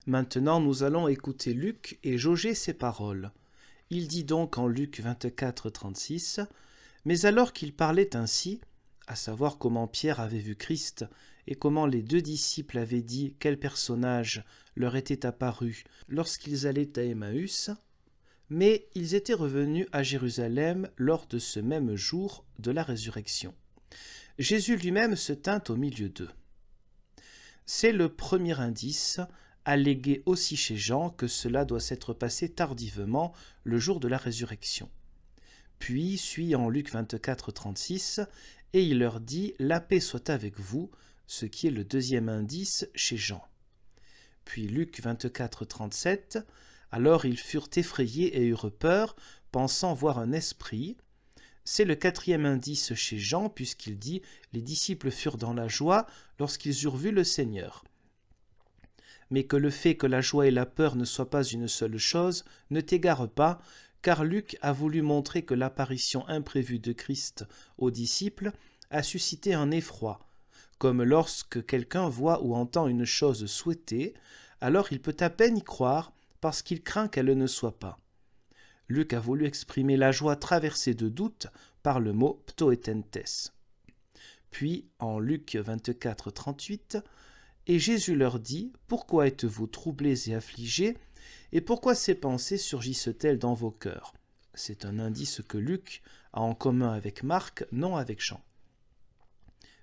Maintenant, nous allons écouter Luc et jauger ses paroles. Il dit donc en Luc 24, 36 : « Mais alors qu'il parlait ainsi, à savoir comment Pierre avait vu Christ et comment les deux disciples avaient dit quel personnage leur était apparu lorsqu'ils allaient à Emmaüs, mais ils étaient revenus à Jérusalem lors de ce même jour de la résurrection. Jésus lui-même se tint au milieu d'eux. » C'est le premier indice, allégué aussi chez Jean, que cela doit s'être passé tardivement le jour de la résurrection. Puis suit en Luc 24, 36, et il leur dit « La paix soit avec vous », ce qui est le deuxième indice chez Jean. Puis Luc 24, 37, « Alors ils furent effrayés et eurent peur, pensant voir un esprit ». C'est le quatrième indice chez Jean, puisqu'il dit « Les disciples furent dans la joie lorsqu'ils eurent vu le Seigneur ». Mais que le fait que la joie et la peur ne soient pas une seule chose ne t'égare pas, car Luc a voulu montrer que l'apparition imprévue de Christ aux disciples a suscité un effroi, comme lorsque quelqu'un voit ou entend une chose souhaitée, alors il peut à peine y croire parce qu'il craint qu'elle ne soit pas. Luc a voulu exprimer la joie traversée de doute par le mot ptoetentes. Puis, en Luc 24, 38, « Et Jésus leur dit, pourquoi êtes-vous troublés et affligés, et pourquoi ces pensées surgissent-elles dans vos cœurs ?» C'est un indice que Luc a en commun avec Marc, non avec Jean.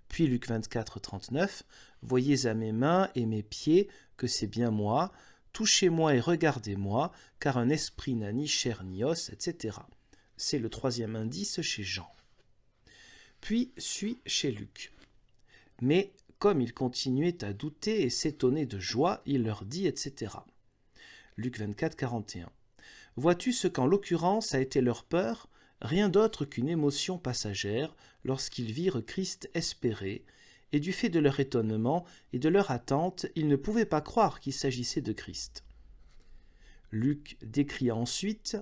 Puis Luc 24, 39, « Voyez à mes mains et mes pieds que c'est bien moi, touchez-moi et regardez-moi, car un esprit n'a ni chair ni os, etc. » C'est le troisième indice chez Jean. Puis suit chez Luc. Mais comme ils continuaient à douter et s'étonner de joie, il leur dit, etc. Luc 24, 41. « Vois-tu ce qu'en l'occurrence a été leur peur ? Rien d'autre qu'une émotion passagère lorsqu'ils virent Christ espérer, et du fait de leur étonnement et de leur attente, ils ne pouvaient pas croire qu'il s'agissait de Christ. » Luc décrit ensuite,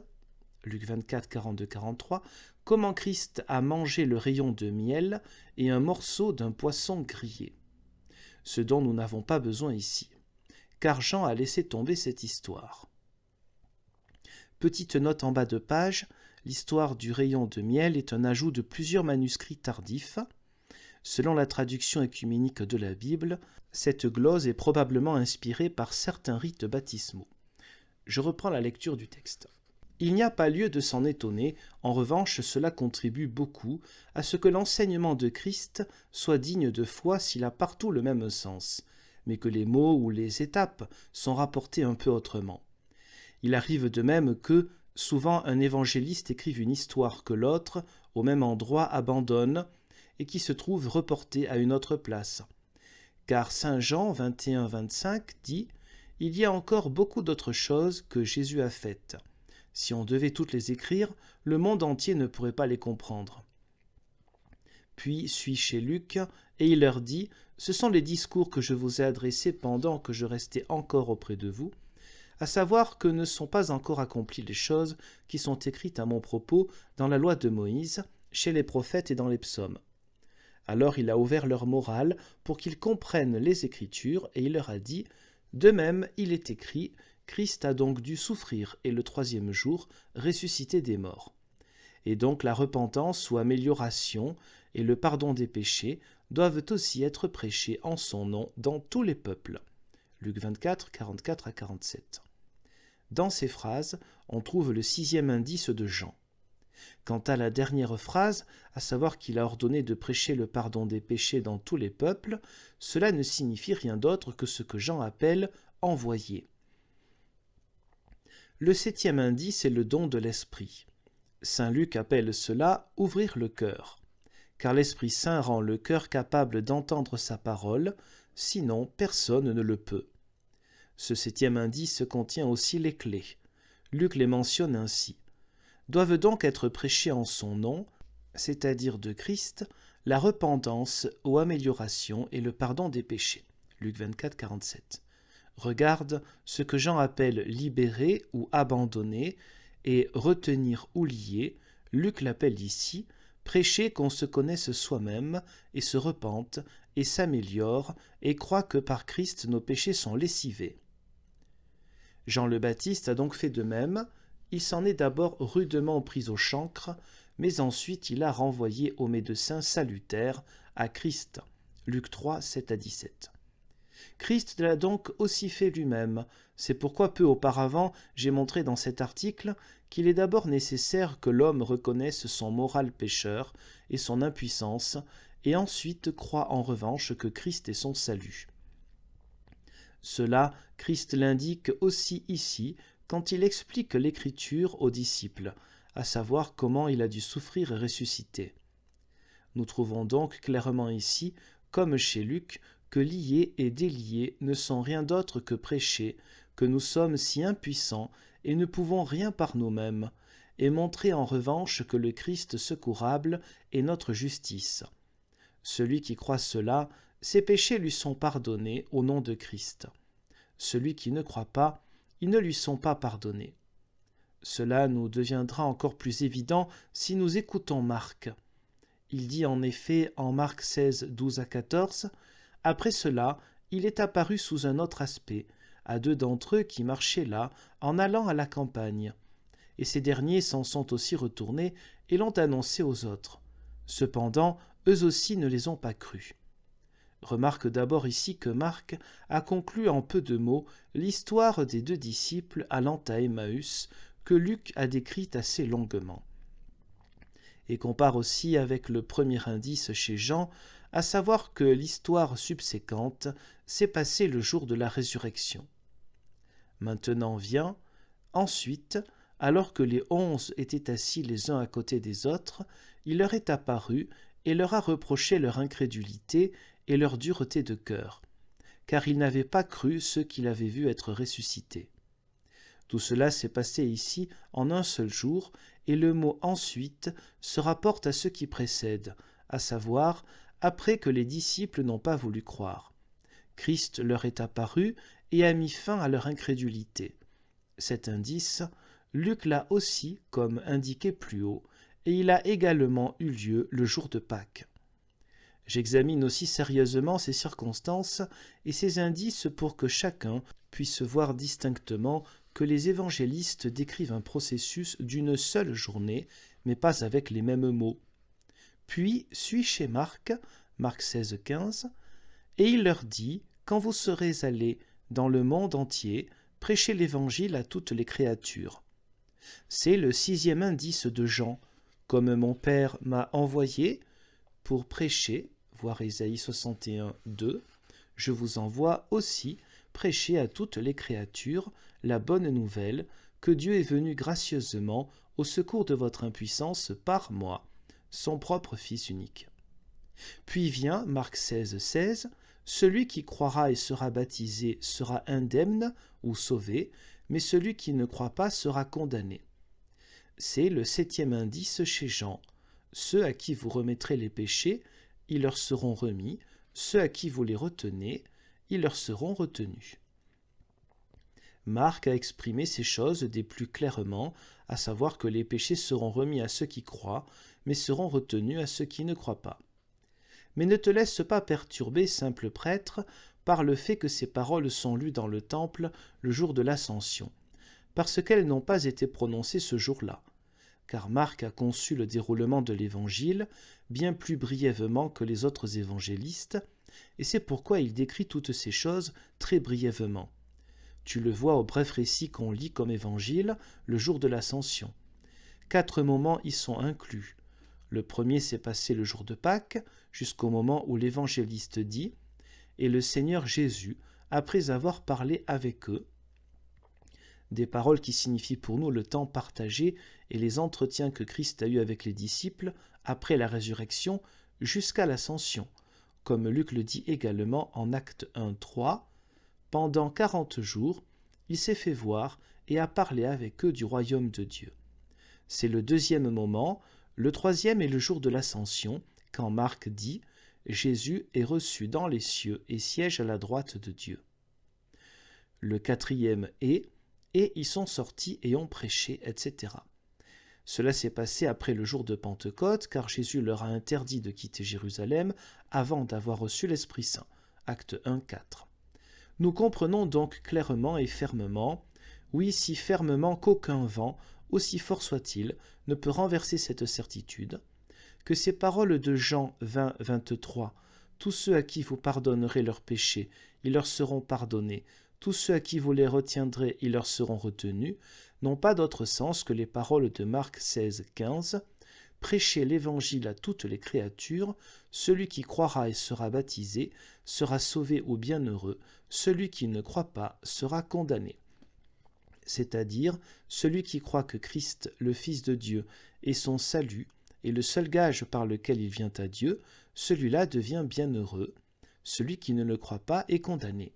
Luc 24, 42, 43, comment Christ a mangé le rayon de miel et un morceau d'un poisson grillé. Ce dont nous n'avons pas besoin ici, car Jean a laissé tomber cette histoire. Petite note en bas de page, l'histoire du rayon de miel est un ajout de plusieurs manuscrits tardifs. Selon la traduction œcuménique de la Bible, cette glose est probablement inspirée par certains rites baptismaux. Je reprends la lecture du texte. Il n'y a pas lieu de s'en étonner, en revanche cela contribue beaucoup à ce que l'enseignement de Christ soit digne de foi s'il a partout le même sens, mais que les mots ou les étapes sont rapportés un peu autrement. Il arrive de même que, souvent un évangéliste écrive une histoire que l'autre, au même endroit, abandonne, et qui se trouve reportée à une autre place. Car Saint Jean 21-25 dit « Il y a encore beaucoup d'autres choses que Jésus a faites. Si on devait toutes les écrire, le monde entier ne pourrait pas les comprendre. » Puis suit chez Luc, et il leur dit « Ce sont les discours que je vous ai adressés pendant que je restais encore auprès de vous, à savoir que ne sont pas encore accomplies les choses qui sont écrites à mon propos dans la loi de Moïse, chez les prophètes et dans les psaumes. » Alors il a ouvert leur morale pour qu'ils comprennent les Écritures, et il leur a dit « De même, il est écrit, Christ a donc dû souffrir et le troisième jour ressusciter des morts. Et donc la repentance ou amélioration et le pardon des péchés doivent aussi être prêchés en son nom dans tous les peuples. » Luc 24, 44 à 47. Dans ces phrases, on trouve le sixième indice de Jean. Quant à la dernière phrase, à savoir qu'il a ordonné de prêcher le pardon des péchés dans tous les peuples, cela ne signifie rien d'autre que ce que Jean appelle « envoyer ». Le septième indice est le don de l'Esprit. Saint Luc appelle cela « ouvrir le cœur », car l'Esprit Saint rend le cœur capable d'entendre sa parole, sinon personne ne le peut. Ce septième indice contient aussi les clés. Luc les mentionne ainsi. Doivent donc être prêchés en son nom, c'est-à-dire de Christ, la repentance ou amélioration et le pardon des péchés. Luc 24, 47. Regarde ce que Jean appelle libérer ou abandonner et retenir ou lier. Luc l'appelle ici prêcher qu'on se connaisse soi-même et se repente et s'améliore et croit que par Christ nos péchés sont lessivés. Jean le Baptiste a donc fait de même. Il s'en est d'abord rudement pris au chancre, mais ensuite il a renvoyé au médecin salutaire, à Christ. Luc 3, 7-17. Christ l'a donc aussi fait lui-même. C'est pourquoi peu auparavant j'ai montré dans cet article qu'il est d'abord nécessaire que l'homme reconnaisse son moral pécheur et son impuissance, et ensuite croit en revanche que Christ est son salut. Cela, Christ l'indique aussi ici quand il explique l'Écriture aux disciples, à savoir comment il a dû souffrir et ressusciter. Nous trouvons donc clairement ici, comme chez Luc, que lier et délier ne sont rien d'autre que prêcher, que nous sommes si impuissants et ne pouvons rien par nous-mêmes, et montrer en revanche que le Christ secourable est notre justice. Celui qui croit cela, ses péchés lui sont pardonnés au nom de Christ. Celui qui ne croit pas, ils ne lui sont pas pardonnés. Cela nous deviendra encore plus évident si nous écoutons Marc. Il dit en effet en Marc 16, 12-14, « Après cela, il est apparu sous un autre aspect, à deux d'entre eux qui marchaient là, en allant à la campagne. Et ces derniers s'en sont aussi retournés et l'ont annoncé aux autres. Cependant, eux aussi ne les ont pas crus. » Remarque d'abord ici que Marc a conclu en peu de mots l'histoire des deux disciples allant à Emmaüs, que Luc a décrite assez longuement. Et compare aussi avec le premier indice chez Jean, à savoir que l'histoire subséquente s'est passée le jour de la résurrection. Maintenant vient, ensuite, alors que les 11 étaient assis les uns à côté des autres, il leur est apparu et leur a reproché leur incrédulité et leur dureté de cœur, car ils n'avaient pas cru ceux qu'il avait vus être ressuscités. Tout cela s'est passé ici en un seul jour, et le mot « ensuite » se rapporte à ce qui précède, à savoir après que les disciples n'ont pas voulu croire. Christ leur est apparu et a mis fin à leur incrédulité. Cet indice, Luc l'a aussi comme indiqué plus haut, et il a également eu lieu le jour de Pâques. J'examine aussi sérieusement ces circonstances et ces indices pour que chacun puisse voir distinctement que les évangélistes décrivent un processus d'une seule journée, mais pas avec les mêmes mots. Puis suit chez Marc, Marc 16, 15, et il leur dit « Quand vous serez allés dans le monde entier, prêchez l'évangile à toutes les créatures. » C'est le 6e indice de Jean, « Comme mon Père m'a envoyé pour prêcher » voir Ésaïe 61, 2, « Je vous envoie aussi prêcher à toutes les créatures la bonne nouvelle que Dieu est venu gracieusement au secours de votre impuissance par moi, son propre Fils unique. » Puis vient Marc 16, 16, « Celui qui croira et sera baptisé sera indemne ou sauvé, mais celui qui ne croit pas sera condamné. » C'est le 7e indice chez Jean. « Ceux à qui vous remettrez les péchés, ils leur seront remis, ceux à qui vous les retenez, ils leur seront retenus. » Marc a exprimé ces choses des plus clairement, à savoir que les péchés seront remis à ceux qui croient, mais seront retenus à ceux qui ne croient pas. Mais ne te laisse pas perturber, simple prêtre, par le fait que ces paroles sont lues dans le temple le jour de l'Ascension, parce qu'elles n'ont pas été prononcées ce jour-là. Car Marc a conçu le déroulement de l'Évangile bien plus brièvement que les autres évangélistes, et c'est pourquoi il décrit toutes ces choses très brièvement. Tu le vois au bref récit qu'on lit comme Évangile le jour de l'Ascension. 4 moments y sont inclus. Le premier s'est passé le jour de Pâques, jusqu'au moment où l'évangéliste dit « Et le Seigneur Jésus, après avoir parlé avec eux », des paroles qui signifient pour nous le temps partagé et les entretiens que Christ a eus avec les disciples après la résurrection jusqu'à l'ascension, comme Luc le dit également en Actes 1, 3. « Pendant 40 jours, il s'est fait voir et a parlé avec eux du royaume de Dieu. » C'est le 2e moment. Le 3e est le jour de l'ascension, quand Marc dit « Jésus est reçu dans les cieux et siège à la droite de Dieu. » Le 4e est « Et ils sont sortis et ont prêché, etc. » Cela s'est passé après le jour de Pentecôte, car Jésus leur a interdit de quitter Jérusalem avant d'avoir reçu l'Esprit Saint. Acte 1, 4. Nous comprenons donc clairement et fermement Oui, si fermement qu'aucun vent, aussi fort soit-il, ne peut renverser cette certitude, que ces paroles de Jean 20, 23, « Tous ceux à qui vous pardonnerez leurs péchés, ils leur seront pardonnés, tous ceux à qui vous les retiendrez, ils leur seront retenus », n'ont pas d'autre sens que les paroles de Marc 16, 15, « Prêchez l'évangile à toutes les créatures, celui qui croira et sera baptisé sera sauvé ou bienheureux, celui qui ne croit pas sera condamné. » C'est-à-dire, celui qui croit que Christ, le Fils de Dieu, est son salut, et le seul gage par lequel il vient à Dieu, celui-là devient bienheureux. Celui qui ne le croit pas est condamné.